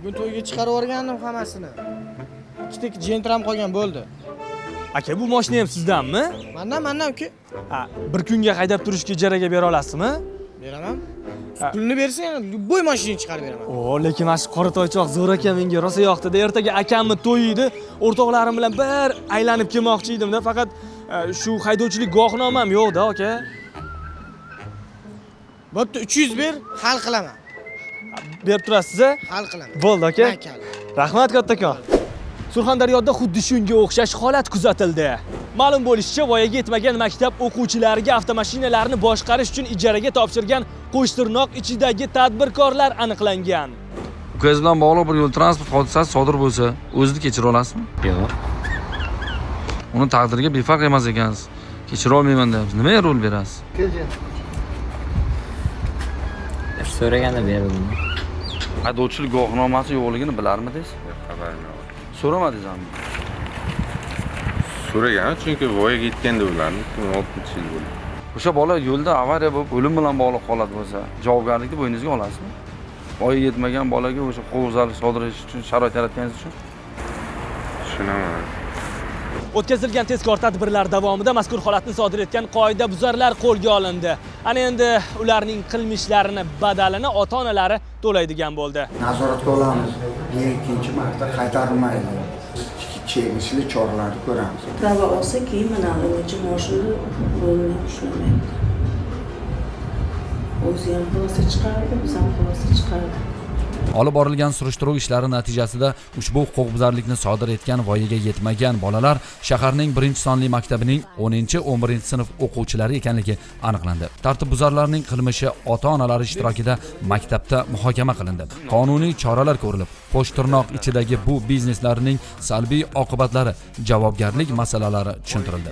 Bugun to'yga chiqarib o'rgandim hammasini. Ikkita jentram qolgan bo'ldi. Aka, bu mashina ham sizdanmi? Mendan uka. Ha, bir kunga haydab turishga ijaraga bera olasizmi? Beraman. Pulni bersang, bo'y mashinani chiqarib beraman. Lekin mana shu Qoratoychoq zo'r aka menga rosa yoqdi-da. Ertaga akamni to'yi edi. O'rtoqlarim bilan bir aylanib kelmoqchi edim-da, faqat shu haydovchilik guvohnomam yo'q-da, aka. Bo'pti, 300 ber, hal qilaman. Berib turasiz-a? Hal qilaman. Bo'ldi, aka. Mayli. Rahmat kattakon. Surxondaryoda xuddi shunga o'xshash holat kuzatildi. Ma'lum bo'lishicha, voyaga yetmagan maktab o'quvchilariga avtomashinalarni boshqarish uchun ijaraga topshirgan Qo'shtirnoq ichidagi tadbirkorlar aniqlangan. Ukangiz bilan bog'liq bir yo'l transport hodisasi sodir bo'lsa, o'zingizni kechira olasizmi? Yo'q. Uni taqdiriga befarq emas ekansiz. Kechira olmayman deyapsiz. Nimaga rol berasiz? So'raganda berdim. Haydovchilik guvohnomasi yo'qligini bilarmidingiz? Xabarim yo'q. So'ramadingizmi? So'ragan, chunki voyaga yetganda ularni 2006-yil bo'ldi. O'sha bola yo'lda avariya bo'lib, o'lim bilan bog'liq holat bo'lsa, javobgarlikni bo'yningizga olasizmi? Voyaga yetmagan bolaga o'sha huquqbuzarlik sodir etish uchun sharoit yaratganingiz uchun? Tushunaman. O'tkazilgan tezkor tadbirlar davomida mazkur holatni sodir etgan qoidabuzarlar qo'lga olindi. Ana endi ularning qilmishlarini badalini ota-onalari to'laydigan bo'ldi. Nazoratga olamiz. Ikkinchi marta qaytarilmaydi. Tegishli choralarni ko'ramiz. Prava olsa keyin mana o'zi mashina rolini ushlamaydi. O'zi ham xulosa chiqardi, biz ham xulosa chiqardik. Olib borilgan surishtiruv ishlari natijasida ushbu huquqbuzarlikni sodir etgan voyaga yetmagan bolalar shaharning 1-sonli maktabining 10-11-sinf o'quvchilari ekanligi aniqlandi. Tartibbuzarlarning qilmishi ota-onalari ishtirokida maktabda muhokama qilindi. Qonuniy choralar ko'rilib, Qo'shtirnoq ichidagi bu bizneslarning salbiy oqibatlari, javobgarlik masalalari tushuntirildi.